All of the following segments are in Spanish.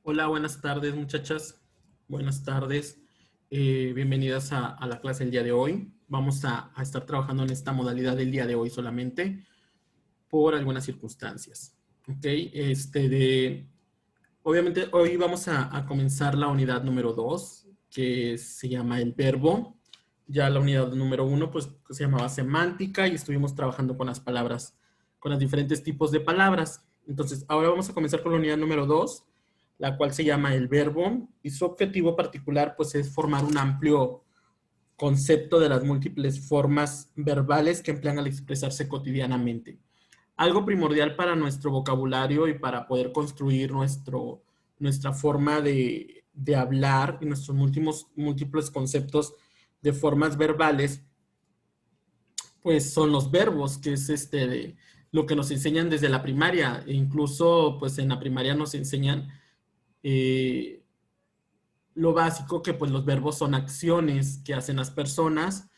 Hola, buenas tardes muchachas. Buenas tardes. Bienvenidas a la clase del día de hoy. Vamos a estar trabajando en esta modalidad del día de hoy solamente por algunas circunstancias. ¿Ok? Obviamente hoy vamos a comenzar la unidad número 2, que se llama el verbo. Ya la unidad número 1 pues se llamaba semántica y estuvimos trabajando con las palabras, con los diferentes tipos de palabras. Entonces, ahora vamos a comenzar con la unidad número 2, la cual se llama el verbo, y su objetivo particular pues es formar un amplio concepto de las múltiples formas verbales que emplean al expresarse cotidianamente. Algo primordial para nuestro vocabulario y para poder construir nuestra forma de hablar y nuestros múltiples conceptos de formas verbales, pues son los verbos, que es lo que nos enseñan desde la primaria. E incluso pues en la primaria nos enseñan eh, lo básico, que pues los verbos son acciones que hacen las personas,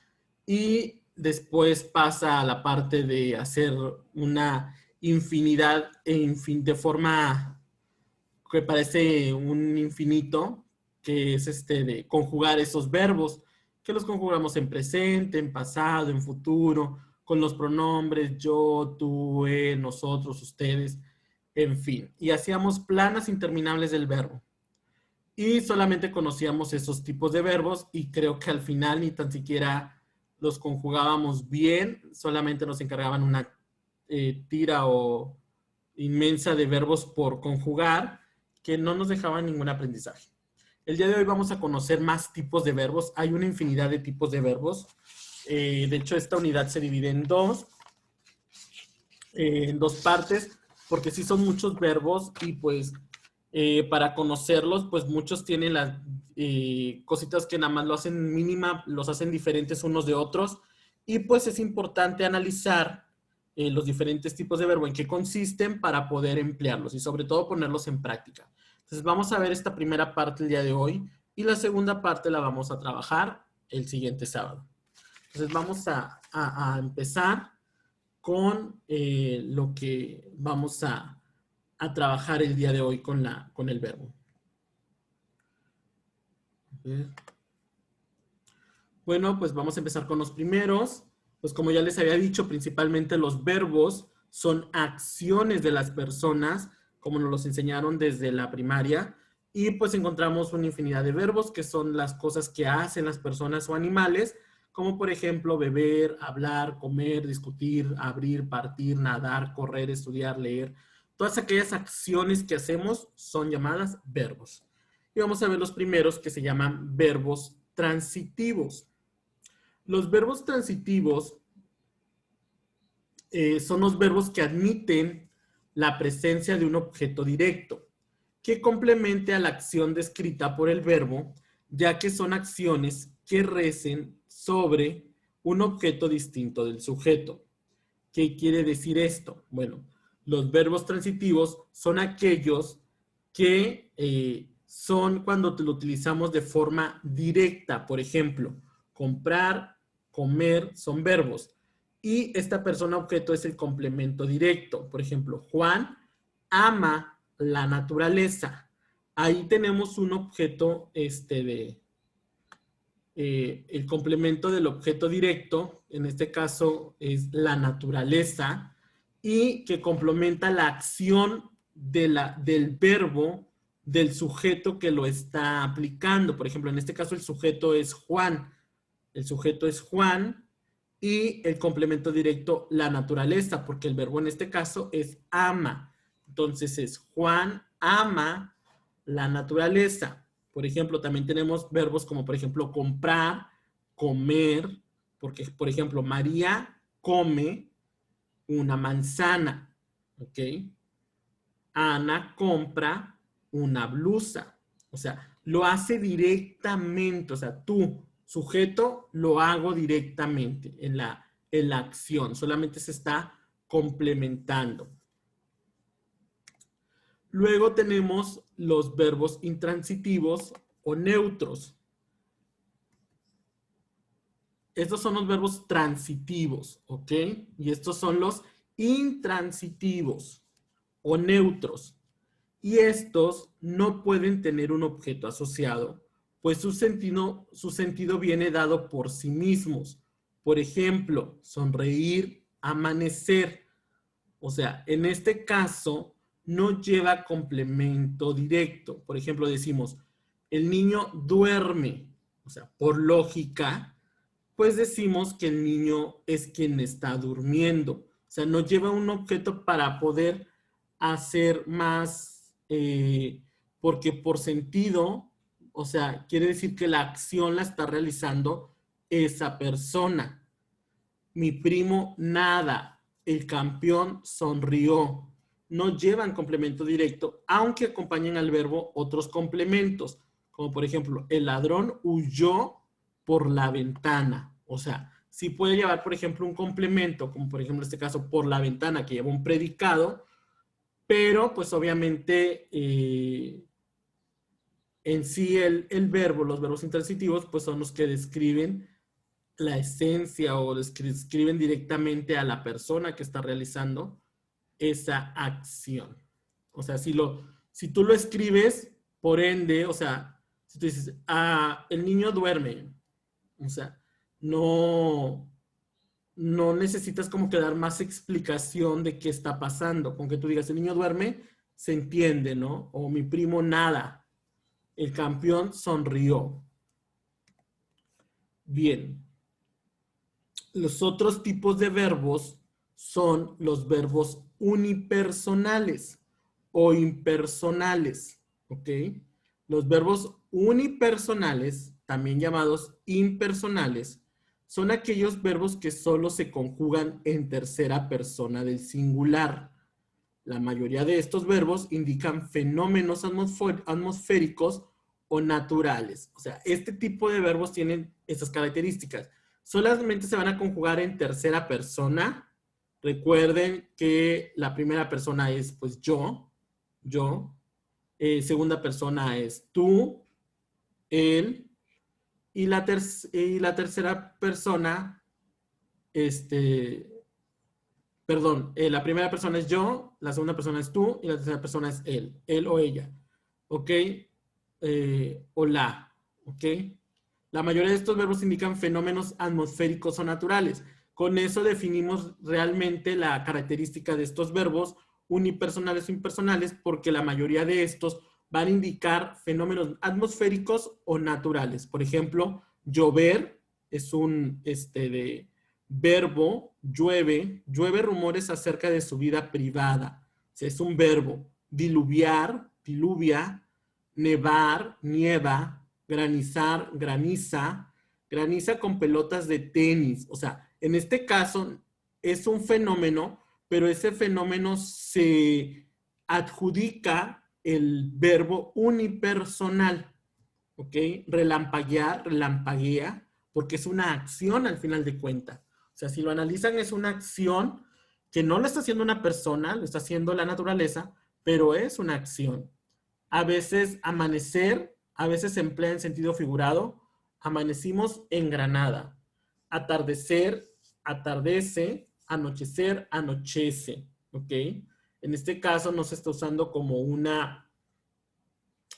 y después pasa a la parte de hacer una infinidad de forma que parece un infinito, que es de conjugar esos verbos, que los conjugamos en presente, en pasado, en futuro, con los pronombres yo, tú, él, nosotros, ustedes, en fin. Y hacíamos planas interminables del verbo. Y solamente conocíamos esos tipos de verbos y creo que al final ni tan siquiera los conjugábamos bien, solamente nos encargaban una tira o inmensa de verbos por conjugar que no nos dejaban ningún aprendizaje. El día de hoy vamos a conocer más tipos de verbos. Hay una infinidad de tipos de verbos. De hecho, esta unidad se divide en dos partes, porque sí son muchos verbos y pues para conocerlos, pues muchos tienen las cositas que nada más lo hacen mínima, los hacen diferentes unos de otros, y pues es importante analizar los diferentes tipos de verbo, en qué consisten para poder emplearlos y sobre todo ponerlos en práctica. Entonces vamos a ver esta primera parte el día de hoy y la segunda parte la vamos a trabajar el siguiente sábado. Entonces vamos a empezar con lo que vamos a trabajar el día de hoy con el verbo. Bueno, pues vamos a empezar con los primeros. Pues como ya les había dicho, principalmente los verbos son acciones de las personas, como nos los enseñaron desde la primaria, y pues encontramos una infinidad de verbos que son las cosas que hacen las personas o animales, como por ejemplo beber, hablar, comer, discutir, abrir, partir, nadar, correr, estudiar, leer. Todas aquellas acciones que hacemos son llamadas verbos. Y vamos a ver los primeros, que se llaman verbos transitivos. Los verbos transitivos son los verbos que admiten la presencia de un objeto directo que complemente a la acción descrita por el verbo, ya que son acciones que recen sobre un objeto distinto del sujeto. ¿Qué quiere decir esto? Bueno, los verbos transitivos son aquellos que son cuando lo utilizamos de forma directa. Por ejemplo, comprar, comer son verbos. Y esta persona objeto es el complemento directo. Por ejemplo, Juan ama la naturaleza. Ahí tenemos un objeto el complemento del objeto directo, en este caso es la naturaleza, y que complementa la acción del verbo del sujeto que lo está aplicando. Por ejemplo, en este caso el sujeto es Juan. El sujeto es Juan y el complemento directo la naturaleza, porque el verbo en este caso es ama. Entonces es Juan ama la naturaleza. Por ejemplo, también tenemos verbos como, por ejemplo, comprar, comer, porque, por ejemplo, María come una manzana, ¿ok? Ana compra una blusa. O sea, lo hace directamente, o sea, tú, sujeto, lo hago directamente en la acción, solamente se está complementando. Luego tenemos los verbos intransitivos o neutros. Estos son los verbos transitivos, ¿ok? Y estos son los intransitivos o neutros. y estos no pueden tener un objeto asociado, pues su sentido viene dado por sí mismos. Por ejemplo, sonreír, amanecer. O sea, en este caso no lleva complemento directo. Por ejemplo, decimos, el niño duerme. O sea, por lógica, pues decimos que el niño es quien está durmiendo. O sea, no lleva un objeto para poder hacer más, porque por sentido, o sea, quiere decir que la acción la está realizando esa persona. Mi primo nada, el campeón sonrió. No llevan complemento directo, aunque acompañen al verbo otros complementos, como por ejemplo, el ladrón huyó por la ventana. O sea, sí puede llevar, por ejemplo, un complemento, como por ejemplo en este caso, por la ventana, que lleva un predicado, pero pues obviamente en sí el verbo, los verbos intransitivos, pues son los que describen la esencia o describen directamente a la persona que está realizando esa acción. O sea, si tú lo escribes, por ende, o sea, si tú dices, el niño duerme, o sea, no, no necesitas como que dar más explicación de qué está pasando. Con que tú digas, el niño duerme, se entiende, ¿no? O mi primo nada, el campeón sonrió. Bien. Los otros tipos de verbos son los verbos unipersonales o impersonales, ¿ok? Los verbos unipersonales, también llamados impersonales, son aquellos verbos que solo se conjugan en tercera persona del singular. La mayoría de estos verbos indican fenómenos atmosféricos o naturales. O sea, este tipo de verbos tienen estas características. Solamente se van a conjugar en tercera persona. Recuerden que la primera persona es pues yo. Segunda persona es tú, él. Y la tercera persona, perdón, la primera persona es yo, la segunda persona es tú y la tercera persona es él o ella. ¿Ok? O la. ¿Ok? La mayoría de estos verbos indican fenómenos atmosféricos o naturales. Con eso definimos realmente la característica de estos verbos unipersonales o impersonales, porque la mayoría de estos van a indicar fenómenos atmosféricos o naturales. Por ejemplo, llover es un verbo, llueve rumores acerca de su vida privada. O sea, es un verbo. Diluviar, diluvia, nevar, nieva, granizar, graniza con pelotas de tenis. O sea, en este caso es un fenómeno, pero ese fenómeno se adjudica el verbo unipersonal, ¿ok? Relampaguear, relampaguea, porque es una acción al final de cuentas. O sea, si lo analizan, es una acción que no lo está haciendo una persona, lo está haciendo la naturaleza, pero es una acción. A veces amanecer, a veces se emplea en sentido figurado. Amanecimos en Granada. Atardecer, atardece. Anochecer, anochece. ¿Ok? En este caso no se está usando como una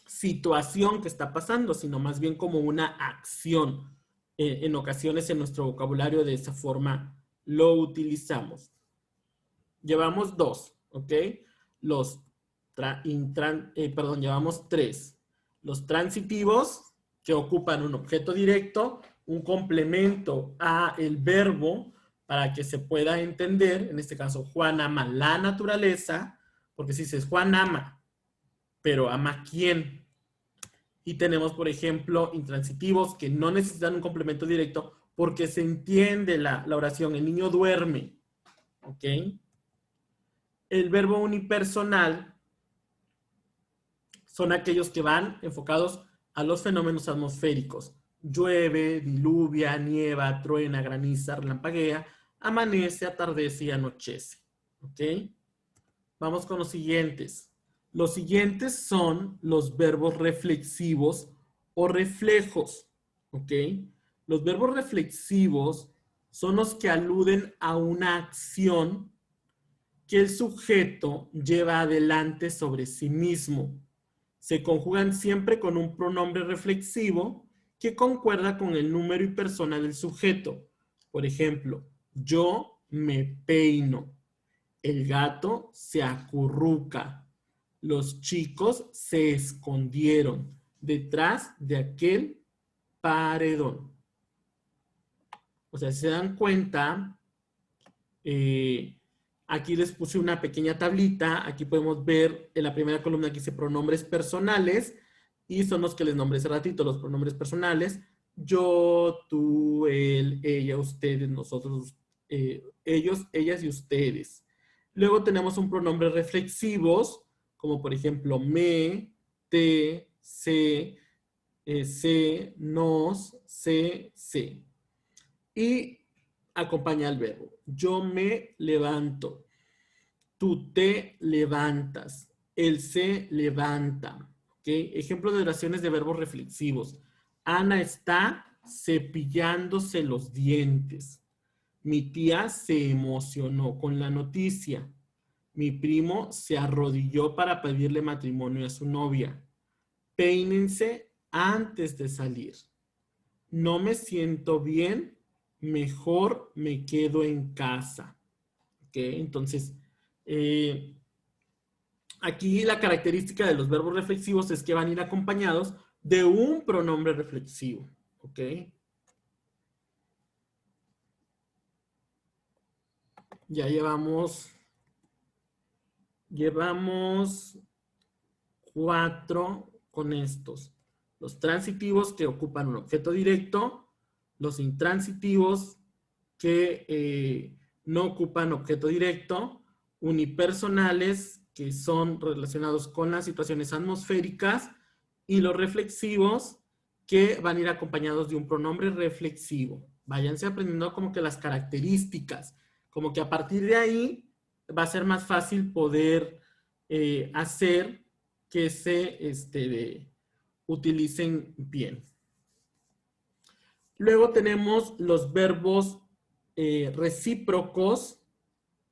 situación que está pasando, sino más bien como una acción. En ocasiones en nuestro vocabulario de esa forma lo utilizamos. Llevamos dos, ¿ok? Los llevamos tres. Los transitivos, que ocupan un objeto directo, un complemento a el verbo para que se pueda entender. En este caso, Juan ama la naturaleza, porque si dices Juan ama, pero ¿ama quién? Y tenemos, por ejemplo, intransitivos que no necesitan un complemento directo porque se entiende la oración. El niño duerme, ¿ok? El verbo unipersonal son aquellos que van enfocados a los fenómenos atmosféricos. Llueve, diluvia, nieva, truena, graniza, relampaguea, amanece, atardece y anochece. ¿Ok? Vamos con los siguientes. Los siguientes son los verbos reflexivos o reflejos. ¿Ok? Los verbos reflexivos son los que aluden a una acción que el sujeto lleva adelante sobre sí mismo. Se conjugan siempre con un pronombre reflexivo que concuerda con el número y persona del sujeto. Por ejemplo, yo me peino. El gato se acurruca. Los chicos se escondieron detrás de aquel paredón. O sea, si se dan cuenta, aquí les puse una pequeña tablita. Aquí podemos ver en la primera columna que dice pronombres personales y son los que les nombré hace ratito, los pronombres personales. Yo, tú, él, ella, ustedes, nosotros, ellos, ellas y ustedes. Luego tenemos un pronombre reflexivos, como por ejemplo me, te, se, nos, se. Y acompaña al verbo. Yo me levanto. Tú te levantas. Él se levanta. ¿Okay? Ejemplo de oraciones de verbos reflexivos. Ana está cepillándose los dientes. Mi tía se emocionó con la noticia. Mi primo se arrodilló para pedirle matrimonio a su novia. Peínense antes de salir. No me siento bien, mejor me quedo en casa. ¿Ok? Entonces, aquí la característica de los verbos reflexivos es que van a ir acompañados de un pronombre reflexivo. ¿Ok? Ya llevamos 4 con estos. Los transitivos que ocupan un objeto directo, los intransitivos que no ocupan objeto directo, unipersonales que son relacionados con las situaciones atmosféricas y los reflexivos que van a ir acompañados de un pronombre reflexivo. Váyanse aprendiendo como que las características, como que a partir de ahí va a ser más fácil poder hacer que se utilicen bien. Luego tenemos los verbos recíprocos.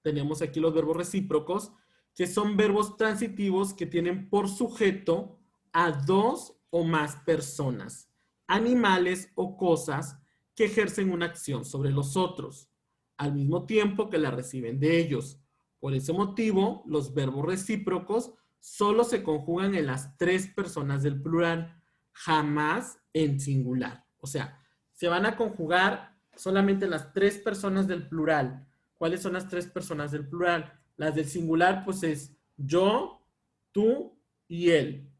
Tenemos aquí los verbos recíprocos, que son verbos transitivos que tienen por sujeto a 2 o más personas, animales o cosas que ejercen una acción sobre los otros, al mismo tiempo que la reciben de ellos. Por ese motivo, los verbos recíprocos solo se conjugan en las 3 personas del plural, jamás en singular. O sea, se van a conjugar solamente en las 3 personas del plural. ¿Cuáles son las 3 personas del plural? Las del singular, pues es yo, tú y él.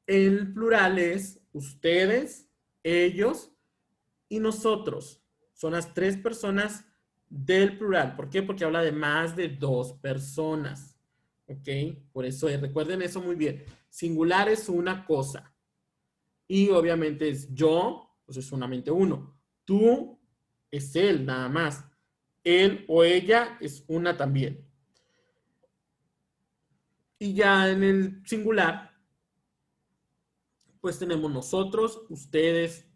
El plural es ustedes, ellos y nosotros. Son las 3 personas del plural. ¿Por qué? Porque habla de más de 2 personas. ¿Ok? Por eso, recuerden eso muy bien. Singular es una cosa. Y obviamente es yo, pues es solamente uno. Tú es él, nada más. Él o ella es una también. Y ya en el singular, pues tenemos nosotros, ustedes,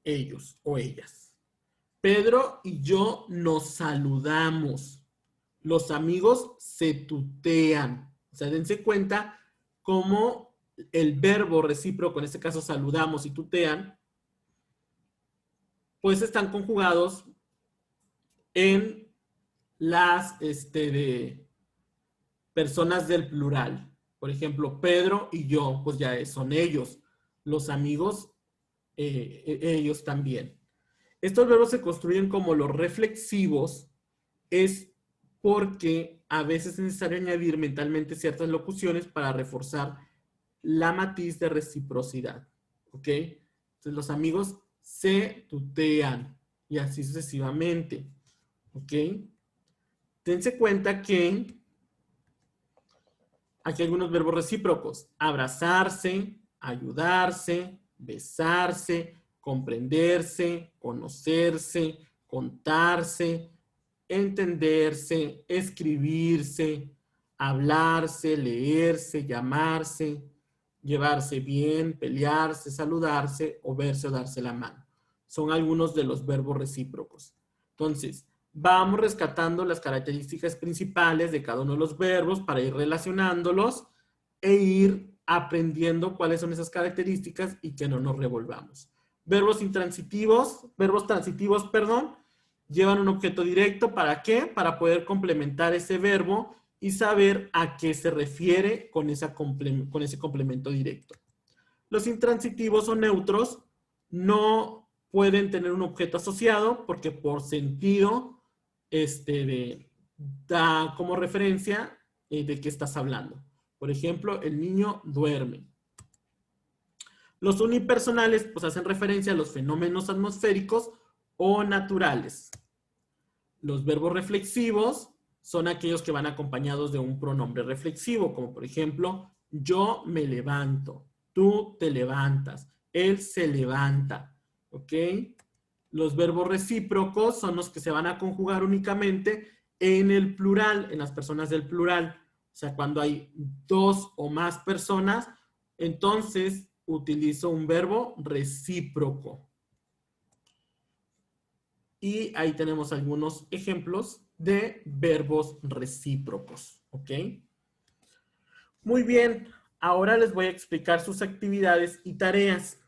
ellos o ellas. Pedro y yo nos saludamos. Los amigos se tutean. O sea, dense cuenta cómo el verbo recíproco, en este caso saludamos y tutean, pues están conjugados en las de personas del plural. Por ejemplo, Pedro y yo, pues ya son ellos. Los amigos, ellos también. Estos verbos se construyen como los reflexivos, es porque a veces es necesario añadir mentalmente ciertas locuciones para reforzar la matiz de reciprocidad. ¿Ok? Entonces los amigos se tutean y así sucesivamente. ¿Ok? Dense cuenta que aquí hay algunos verbos recíprocos. Abrazarse, ayudarse, besarse, comprenderse, conocerse, contarse, entenderse, escribirse, hablarse, leerse, llamarse, llevarse bien, pelearse, saludarse o verse o darse la mano. Son algunos de los verbos recíprocos. Entonces, vamos rescatando las características principales de cada uno de los verbos para ir relacionándolos e ir aprendiendo cuáles son esas características y que no nos revolvamos. Verbos transitivos, perdón, llevan un objeto directo. ¿Para qué? Para poder complementar ese verbo y saber a qué se refiere con ese complemento directo. Los intransitivos o neutros no pueden tener un objeto asociado porque por sentido da como referencia de qué estás hablando. Por ejemplo, el niño duerme. Los unipersonales pues hacen referencia a los fenómenos atmosféricos o naturales. Los verbos reflexivos son aquellos que van acompañados de un pronombre reflexivo, como por ejemplo, yo me levanto, tú te levantas, él se levanta, ¿ok? Los verbos recíprocos son los que se van a conjugar únicamente en el plural, en las personas del plural. O sea, cuando hay dos o más personas, entonces utilizo un verbo recíproco. Y ahí tenemos algunos ejemplos de verbos recíprocos, ¿ok? Muy bien, ahora les voy a explicar sus actividades y tareas.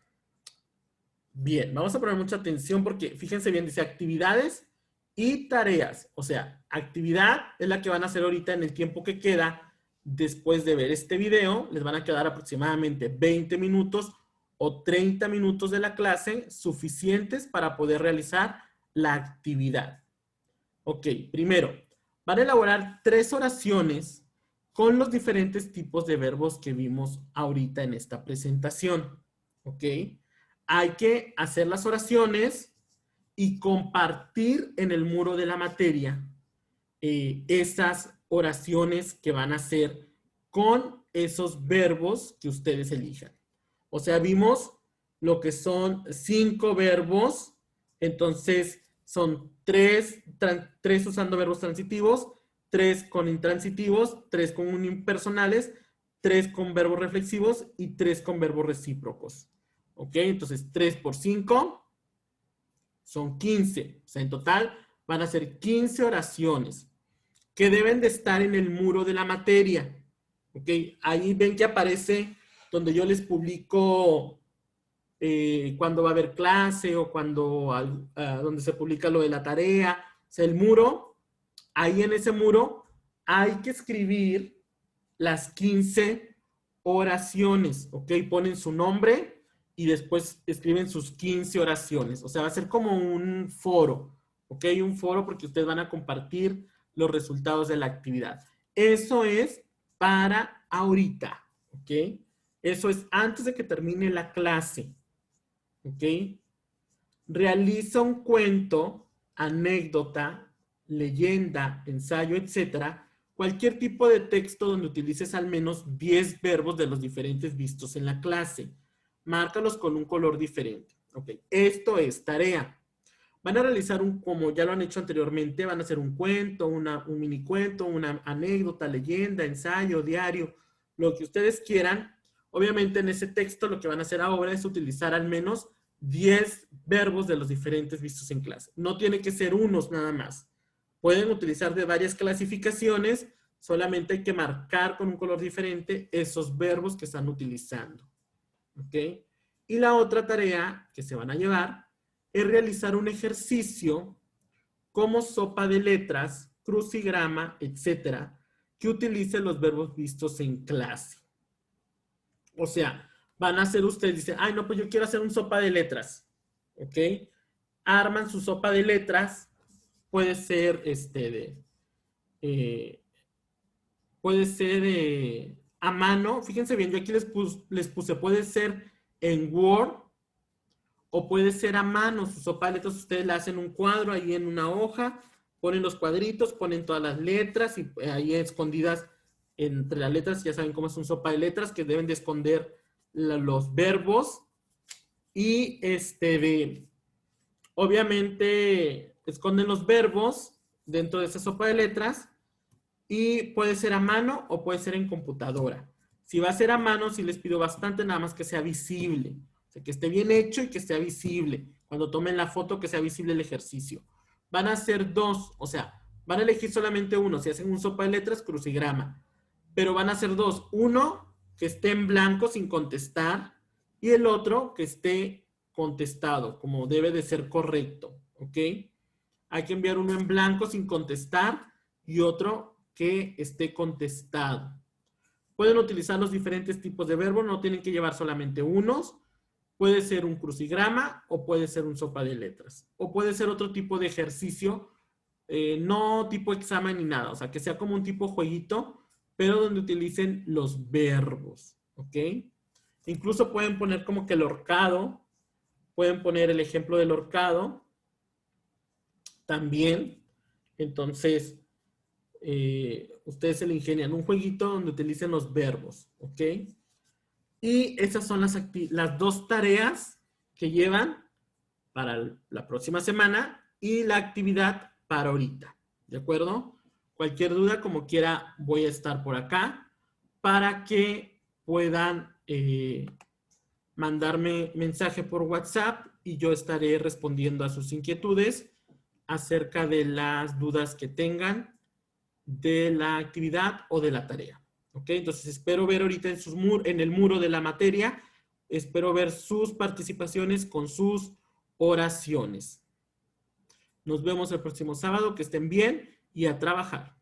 Bien, vamos a poner mucha atención porque fíjense bien, dice actividades y tareas. O sea, actividad es la que van a hacer ahorita en el tiempo que queda después de ver este video. Les van a quedar aproximadamente 20 minutos o 30 minutos de la clase suficientes para poder realizar la actividad. Ok, primero, van a elaborar 3 oraciones con los diferentes tipos de verbos que vimos ahorita en esta presentación. Ok, hay que hacer las oraciones y compartir en el muro de la materia esas oraciones que van a hacer con esos verbos que ustedes elijan. O sea, vimos lo que son 5 verbos, entonces son 3 usando verbos transitivos, 3 con intransitivos, 3 con unipersonales, 3 con verbos reflexivos y 3 con verbos recíprocos. ¿Ok? Entonces 3 por 5 son 15. O sea, en total van a ser 15 oraciones que deben de estar en el muro de la materia. ¿Ok? Ahí ven que aparece donde yo les publico cuando va a haber clase o cuando donde se publica lo de la tarea. O sea, el muro, ahí en ese muro hay que escribir las 15 oraciones, ¿ok? Ponen su nombre y después escriben sus 15 oraciones. O sea, va a ser como un foro, ¿ok? Un foro porque ustedes van a compartir los resultados de la actividad. Eso es para ahorita, ¿ok? Eso es antes de que termine la clase, ¿ok? Realiza un cuento, anécdota, leyenda, ensayo, etcétera, cualquier tipo de texto donde utilices al menos 10 verbos de los diferentes vistos en la clase. Márcalos con un color diferente. Ok, esto es tarea. Van a realizar como ya lo han hecho anteriormente, van a hacer un cuento, un mini cuento, una anécdota, leyenda, ensayo, diario, lo que ustedes quieran. Obviamente en ese texto lo que van a hacer ahora es utilizar al menos 10 verbos de los diferentes vistos en clase. No tiene que ser unos nada más. Pueden utilizar de varias clasificaciones, solamente hay que marcar con un color diferente esos verbos que están utilizando. ¿Ok? Y la otra tarea que se van a llevar es realizar un ejercicio como sopa de letras, crucigrama, etcétera, que utilice los verbos vistos en clase. O sea, van a hacer ustedes, dicen, ay, no, pues yo quiero hacer un sopa de letras. ¿Ok? Arman su sopa de letras. Puede ser puede ser a mano. Fíjense bien, yo aquí les puse, puede ser en Word o puede ser a mano. Su sopa de letras ustedes la hacen un cuadro ahí en una hoja, ponen los cuadritos, ponen todas las letras y ahí escondidas entre las letras, ya saben cómo es un sopa de letras, que deben de esconder los verbos y obviamente esconden los verbos dentro de esa sopa de letras y puede ser a mano o puede ser en computadora. Si va a ser a mano, sí les pido bastante, nada más que sea visible. O sea, que esté bien hecho y que sea visible. Cuando tomen la foto, que sea visible el ejercicio. van a ser dos, o sea, van a elegir solamente uno. Si hacen un sopa de letras, crucigrama. Pero van a ser dos. Uno que esté en blanco sin contestar y el otro que esté contestado, como debe de ser correcto, ¿ok? Hay que enviar uno en blanco sin contestar y otro que esté contestado. Pueden utilizar los diferentes tipos de verbos, no tienen que llevar solamente unos. Puede ser un crucigrama o puede ser un sopa de letras. O puede ser otro tipo de ejercicio, no tipo examen ni nada. O sea, que sea como un tipo jueguito, pero donde utilicen los verbos. ¿Ok? Incluso pueden poner como que el horcado. Pueden poner el ejemplo del horcado también. Entonces, ustedes se le ingenian un jueguito donde utilicen los verbos. ¿Ok? Y esas son las dos tareas que llevan para la próxima semana y la actividad para ahorita. ¿De acuerdo? Cualquier duda, como quiera, voy a estar por acá para que puedan mandarme mensaje por WhatsApp y yo estaré respondiendo a sus inquietudes acerca de las dudas que tengan de la actividad o de la tarea. ¿Ok? Entonces espero ver ahorita en el muro de la materia, espero ver sus participaciones con sus oraciones. Nos vemos el próximo sábado, que estén bien y a trabajar.